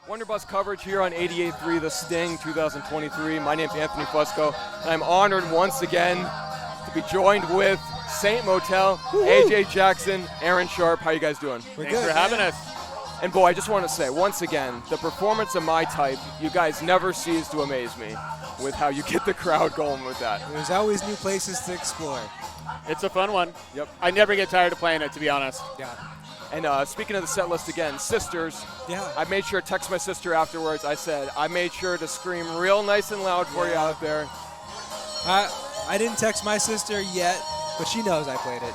WonderBus coverage here on 88.3 The Sting 2023. My name's Anthony Fusco, and I'm honored once again to be joined with Saint Motel, AJ Jackson, Aaron Sharp. How you guys doing? Thanks for having us. And boy, I just want to say, once again, the performance of My Type, you guys never cease to amaze me with how you get the crowd going with that. There's always new places to explore. It's a fun one. Yep. I never get tired of playing it, to be honest. Yeah. And speaking of the set list again, Sisters, I made sure to text my sister afterwards. I said, I made sure to scream real nice and loud for you out there. I didn't text my sister yet, but she knows I played it.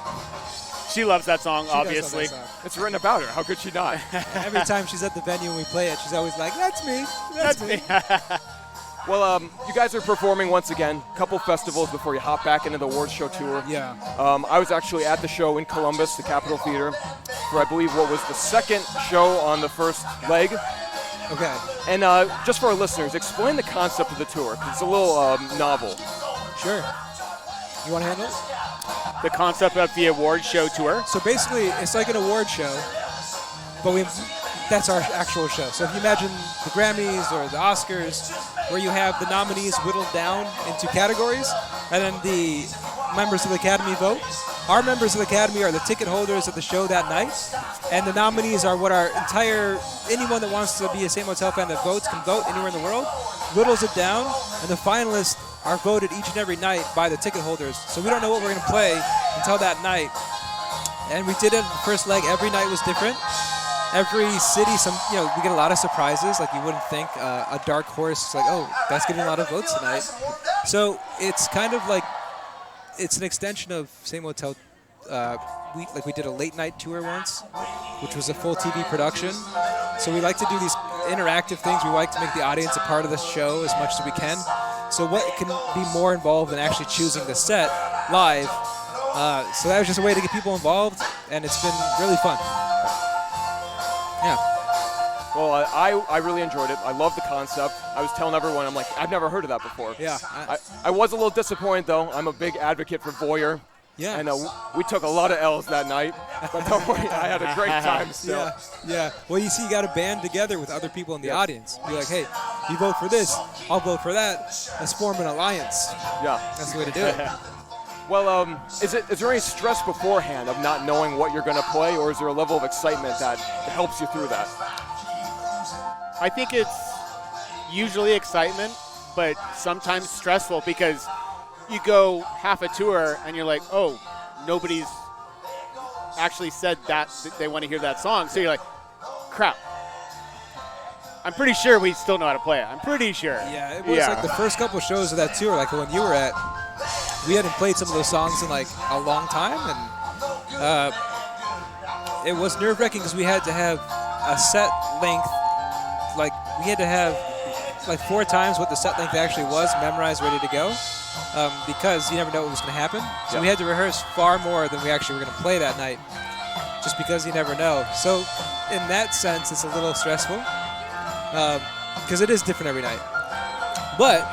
She loves that song, obviously. That song. It's written about her. How could she not? Every time she's at the venue and we play it, she's always like, that's me. That's me. Well, you guys are performing once again, a couple festivals before you hop back into the awards show tour. Yeah. I was actually at the show in Columbus, the Capitol Theater, for I believe what was the second show on the first leg. Okay. And just for our listeners, explain the concept of the tour, 'cause it's a little novel. Sure. You want to handle it? The concept of the award show tour. So basically, it's like an award show, but that's our actual show. So if you imagine the Grammys or the Oscars, where you have the nominees whittled down into categories, and then the members of the Academy vote. Our members of the Academy are the ticket holders of the show that night, and the nominees are what anyone that wants to be a Saint Motel fan that votes can vote anywhere in the world, whittles it down, and the finalists are voted each and every night by the ticket holders. So we don't know what we're going to play until that night. And we did it in the first leg. Every night was different. Every city, we get a lot of surprises. Like you wouldn't think a dark horse, like, oh, that's getting a lot of votes tonight. So it's kind of like, it's an extension of Saint Motel. We did a late night tour once, which was a full TV production. So we like to do these interactive things. We like to make the audience a part of the show as much as we can. So what can be more involved than actually choosing the set live? So that was just a way to get people involved, and it's been really fun. Yeah. Well, I really enjoyed it. I love the concept. I was telling everyone, I'm like, I've never heard of that before. Yeah. I was a little disappointed, though. I'm a big advocate for Voyeur. Yeah. And we took a lot of L's that night. But don't worry, I had a great time still. Yeah. Well, you see, you got to band together with other people in the audience. Be like, hey, you vote for this, I'll vote for that. Let's form an alliance. Yeah. That's the way to do it. Well, is there any stress beforehand of not knowing what you're going to play, or is there a level of excitement that helps you through that? I think it's usually excitement, but sometimes stressful because you go half a tour and you're like, oh, nobody's actually said that they want to hear that song. So you're like, crap. I'm pretty sure we still know how to play it. I'm pretty sure. Yeah, it was like the first couple shows of that tour, like the one you were at, we hadn't played some of those songs in like a long time, and it was nerve-wracking because we had to have a set length, like we had to have like 4 times what the set length actually was, memorized, ready to go, because you never know what was going to happen. So we had to rehearse far more than we actually were going to play that night, just because you never know. So in that sense, it's a little stressful, because it is different every night. But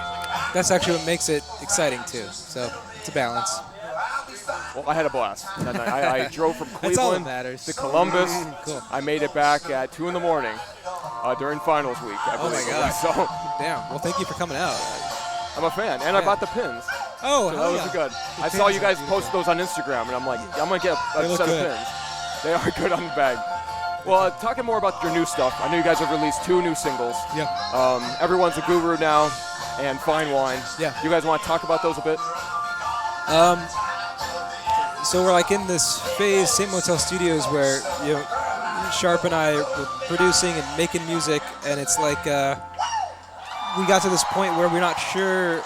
that's actually what makes it exciting too. So it's a balance. Well, I had a blast that night. I drove from That's all that Cleveland matters. to Columbus. Cool. I made it back at 2 in the morning during finals week. Oh my God. So Damn. Well, thank you for coming out. I'm a fan, and I bought the pins. Oh, So hell that yeah. was good. The I saw pins you are guys beautiful. post those on Instagram, and I'm like, I'm going to get They a look set good. of pins. They are good on the bag. Well, talking more about your new stuff, I know you guys have released 2 new singles. Yeah. Everyone's a Guru now, and Fine Wine. Yeah. You guys want to talk about those a bit? So we're like in this phase, Saint Motel Studios, where Sharp and I were producing and making music, and it's like we got to this point where we're not sure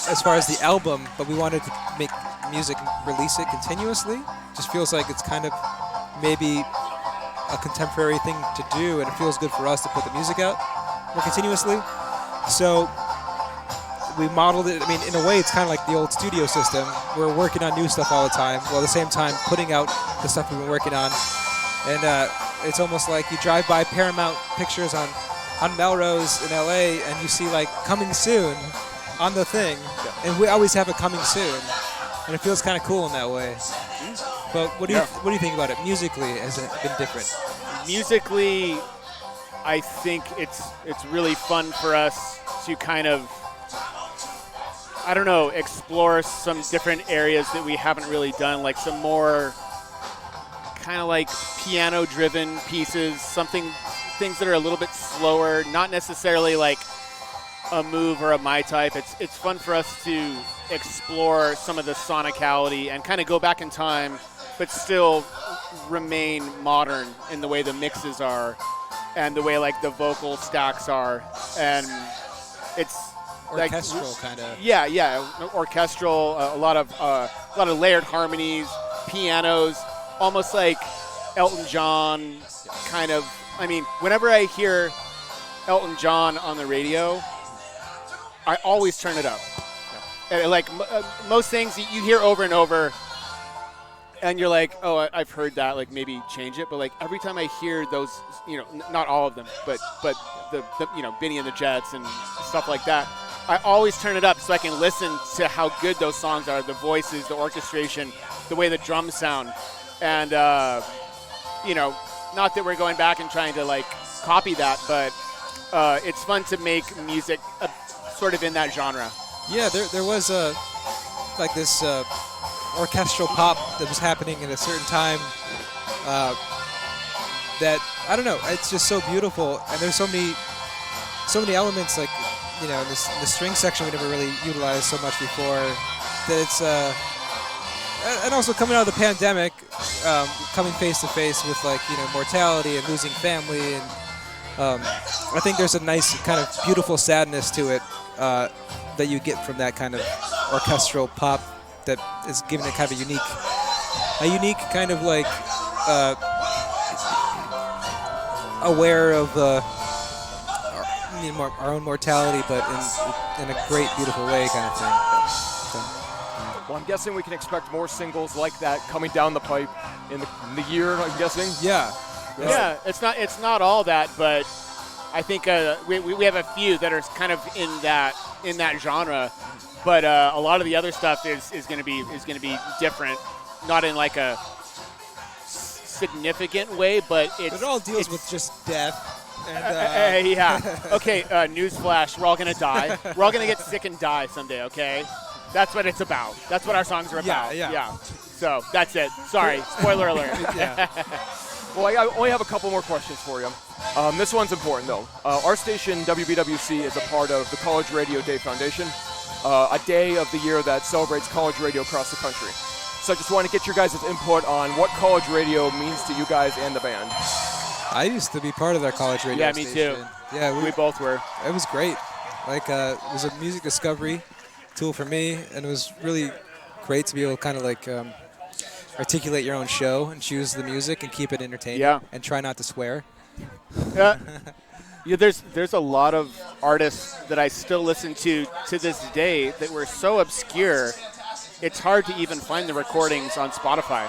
as far as the album, but we wanted to make music and release it continuously. Just feels like it's kind of maybe a contemporary thing to do, and it feels good for us to put the music out more continuously. So we modeled it. I mean, in a way, it's kind of like the old studio system. We're working on new stuff all the time, while at the same time putting out the stuff we've been working on. And it's almost like you drive by Paramount Pictures on Melrose in LA, and you see like coming soon on the thing, and we always have a coming soon, and it feels kind of cool in that way. But what do you think about it musically? Has it been different? Musically, I think it's really fun for us to kind of, I don't know, explore some different areas that we haven't really done, like some more kind of like piano-driven pieces, things that are a little bit slower, not necessarily like a move or a my type. It's fun for us to explore some of the sonicality and kind of go back in time, but still remain modern in the way the mixes are and the way like the vocal stacks are, and it's Orchestral like, kind of. yeah, orchestral, a lot of layered harmonies, pianos, almost like Elton John kind of. I mean, whenever I hear Elton John on the radio, I always turn it up. And like most things you hear over and over, and you're like, oh, I've heard that, like maybe change it. But like every time I hear those, not all of them, but the Benny and the Jets and stuff like that, I always turn it up so I can listen to how good those songs are, the voices, the orchestration, the way the drums sound. And, not that we're going back and trying to like copy that, but it's fun to make music sort of in that genre. Yeah, there was this orchestral pop that was happening at a certain time that, I don't know, it's just so beautiful. And there's so many elements, like, in the string section we never really utilized so much before, that it's, and also coming out of the pandemic, coming face to face with mortality and losing family, and I think there's a nice kind of beautiful sadness to it that you get from that kind of orchestral pop that is giving it kind of a unique kind of like aware of our own mortality, but in a great, beautiful way kind of thing. So. Well, I'm guessing we can expect more singles like that coming down the pipe in the year, I'm guessing? Yeah. Yeah, it's not all that, but I think we have a few that are kind of in that genre, but a lot of the other stuff is going to be different, not in like a significant way, but it all deals with just death. And, yeah. Okay. Newsflash: we're all going to die. We're all going to get sick and die someday. Okay. That's what it's about. That's what our songs are about. Yeah. So that's it. Sorry. Spoiler alert. Yeah. Well, I only have a couple more questions for you. This one's important, though. Our station, WBWC, is a part of the College Radio Day Foundation, a day of the year that celebrates college radio across the country. So I just want to get your guys' input on what college radio means to you guys and the band. I used to be part of their college radio Yeah, station. me too. Yeah, we both were. It was great. Like, it was a music discovery tool for me, and it was really great to be able to kind of like articulate your own show and choose the music and keep it entertaining and try not to swear. Yeah, there's a lot of artists that I still listen to this day that were so obscure, it's hard to even find the recordings on Spotify.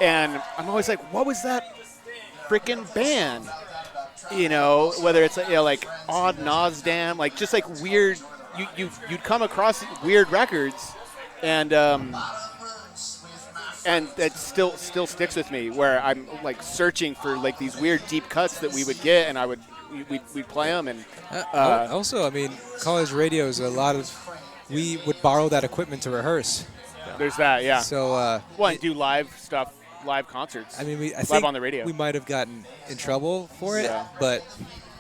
And I'm always like, what was that freaking band? Whether it's like Odd Nozdam, like just like weird, you'd come across weird records, and that still sticks with me, where I'm like searching for like these weird deep cuts that we would get, and we'd play them. And also, I mean, college radio is a lot of, we would borrow that equipment to rehearse. There's that, yeah. So and do live stuff, live concerts. I mean, I live think on the radio. We might have gotten in trouble for it, but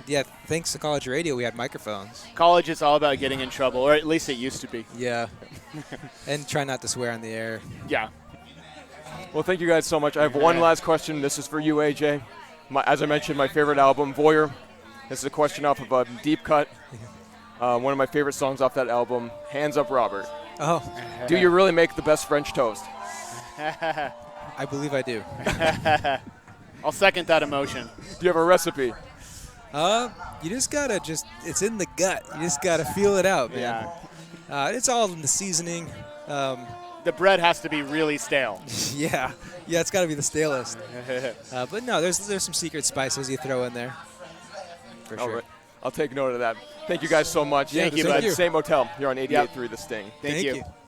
yeah, thanks to college radio, we had microphones. College is all about getting in trouble, or at least it used to be. Yeah, and try not to swear on the air. Yeah. Well, thank you guys so much. I have one last question. This is for you, AJ. As I mentioned, my favorite album, Voyeur. This is a question off of a deep cut. One of my favorite songs off that album, Hands Up, Robert. Oh. Do you really make the best French toast? I believe I do. I'll second that emotion. Do you have a recipe? You just gotta it's in the gut. You just gotta feel it out, man. Yeah. It's all in the seasoning. The bread has to be really stale. Yeah, it's gotta be the stalest. But no, there's some secret spices you throw in there. For sure. All right. I'll take note of that. Thank you guys so much. Thank you, This bud. is St. Motel. You're on 88.3 The Sting. Thank you.